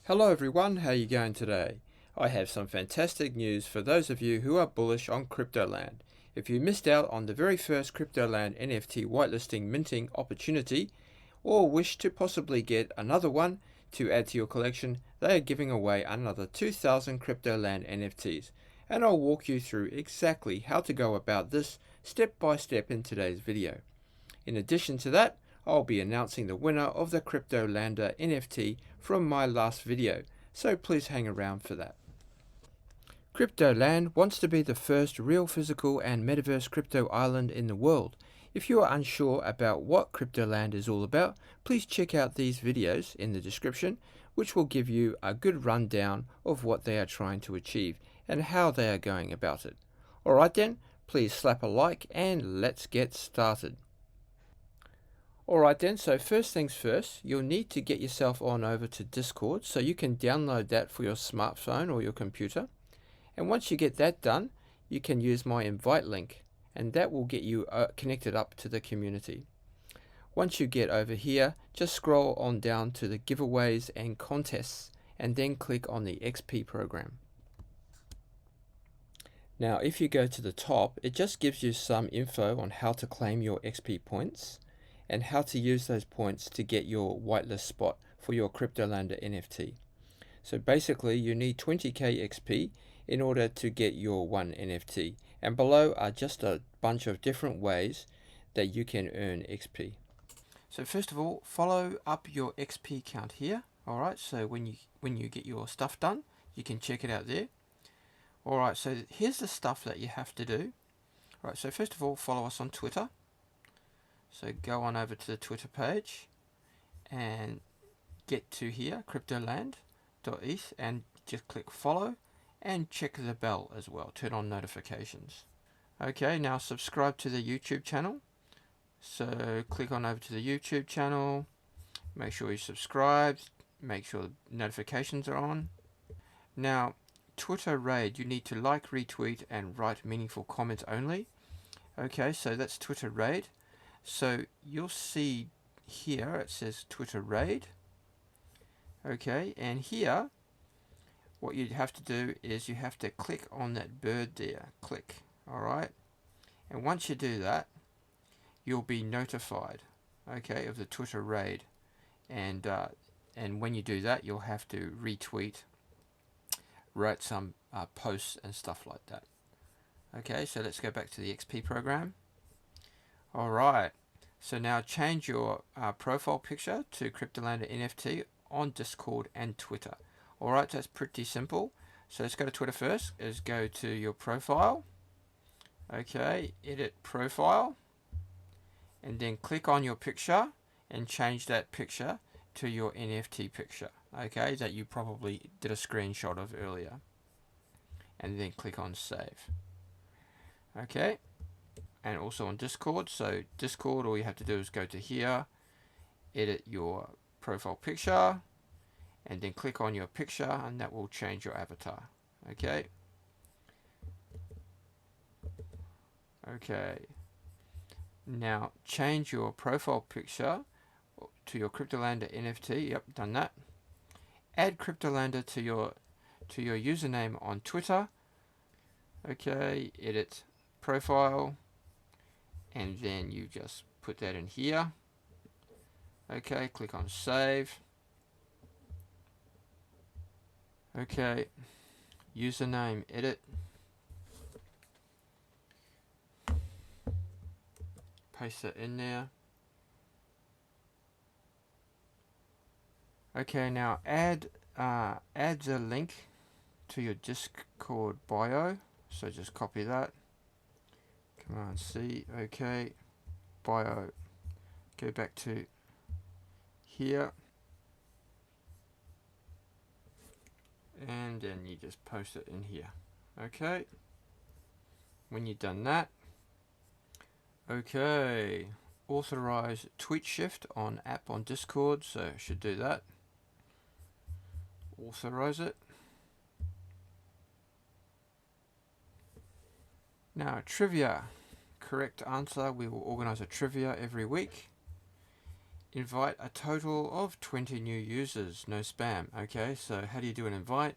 Hello everyone, how are you going today? I have some fantastic news for those of you who are bullish on CryptoLand. If you missed out on the very first CryptoLand NFT whitelisting minting opportunity, or wish to possibly get another one to add to your collection, they are giving away another 2,000 CryptoLand NFTs, and I'll walk you through exactly how to go about this step by step in today's video. In addition to that, I'll be announcing the winner of the Cryptolander NFT from my last video, so please hang around for that. CryptoLand wants to be the first real physical and metaverse crypto island in the world. If you are unsure about what CryptoLand is all about, please check out these videos in the description, which will give you a good rundown of what they are trying to achieve and how they are going about it. Alright then, please slap a like and let's get started. Alright then, so first things first, you'll need to get yourself on over to Discord so you can download that for your smartphone or your computer. And once you get that done, you can use my invite link and that will get you connected up to the community. Once you get over here, just scroll on down to the giveaways and contests and then click on the XP program. Now if you go to the top, it just gives you some info on how to claim your XP points and how to use those points to get your whitelist spot for your Cryptolander NFT. So basically you need 20k XP in order to get your one NFT, and below are just a bunch of different ways that you can earn XP. So first of all, follow up your XP count here. Alright, so when you get your stuff done, you can check it out there. Alright, so here's the stuff that you have to do. Alright, so first of all, follow us on Twitter. So go on over to the Twitter page and get to here, CryptoLand.eth, and just click follow and check the bell as well. Turn on notifications. Okay, now subscribe to the YouTube channel. So click on over to the YouTube channel. Make sure you subscribe. Make sure the notifications are on. Now, Twitter raid, you need to like, retweet, and write meaningful comments only. Okay, so that's Twitter raid. So you'll see here it says Twitter raid. Okay, and here what you have to do is you have to click on that bird there. Click. Alright, and once you do that, you'll be notified, okay, of the Twitter raid, and when you do that, you'll have to retweet, write some posts and stuff like that. Okay, so let's go back to the XP program. Alright, so now change your profile picture to Cryptolander NFT on Discord and Twitter. Alright, that's pretty simple. So let's go to Twitter first. Is go to your profile. Okay, edit profile. And then click on your picture and change that picture to your NFT picture. Okay, that you probably did a screenshot of earlier. And then click on save. Okay. And also on Discord. So Discord, all you have to do is go to here, edit your profile picture, and then click on your picture, and that will change your avatar. Okay. Okay. Now change your profile picture to your Cryptolander NFT. Yep, done that. Add Cryptolander to your username on Twitter. Okay, edit profile. And then you just put that in here. Okay, click on save. Okay, username, edit. Paste it in there. Okay, now add the link to your Discord bio. So just copy that. Command C, okay, bio, go back to here, and then you just post it in here. Okay, when you've done that, okay, authorize tweet shift on app on Discord, so I should do that. Authorize it. Now trivia. Correct answer, we will organize a trivia every week. invite a total of 20 new users, no spam. Okay, so how do you do an invite?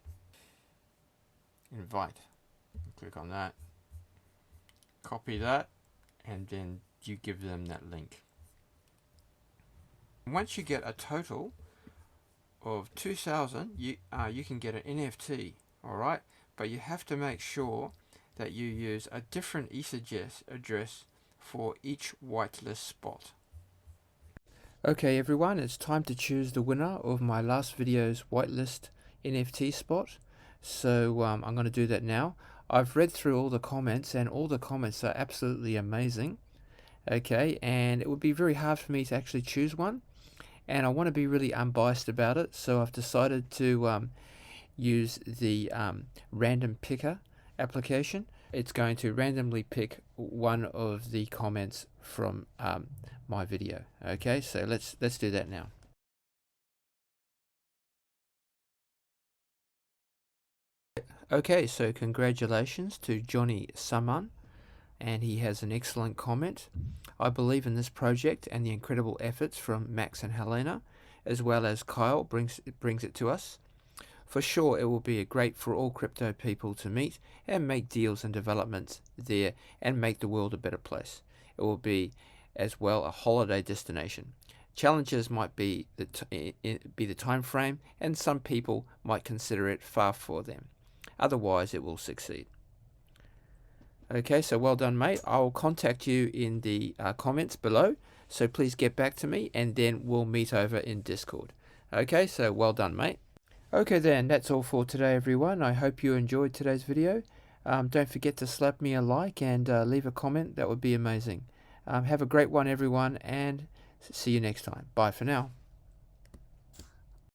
Invite. Click on that, copy that, and then you give them that link. Once you get a total of 2,000, you can get an NFT, alright? But you have to make sure that you use a different ETH address for each whitelist spot. Okay everyone, it's time to choose the winner of my last video's whitelist NFT spot. So I'm going to do that now. I've read through all the comments and all the comments are absolutely amazing. Okay, and it would be very hard for me to actually choose one. And I want to be really unbiased about it, so I've decided to use the random picker application. It's going to randomly pick one of the comments from my video. Okay, so let's do that now. Okay, so congratulations to Johnny Saman, and he has an excellent comment. I believe in this project and the incredible efforts from Max and Helena, as well as Kyle brings it to us. For sure, it will be great for all crypto people to meet and make deals and developments there and make the world a better place. It will be as well a holiday destination. Challenges might be the time frame, and some people might consider it far for them. Otherwise, it will succeed. Okay, so well done, mate. I'll contact you in the comments below, so please get back to me and then we'll meet over in Discord. Okay, so well done, mate. Okay then, that's all for today everyone. I hope you enjoyed today's video. Don't forget to slap me a like and leave a comment. That would be amazing. Have a great one everyone, and see you next time. Bye for now.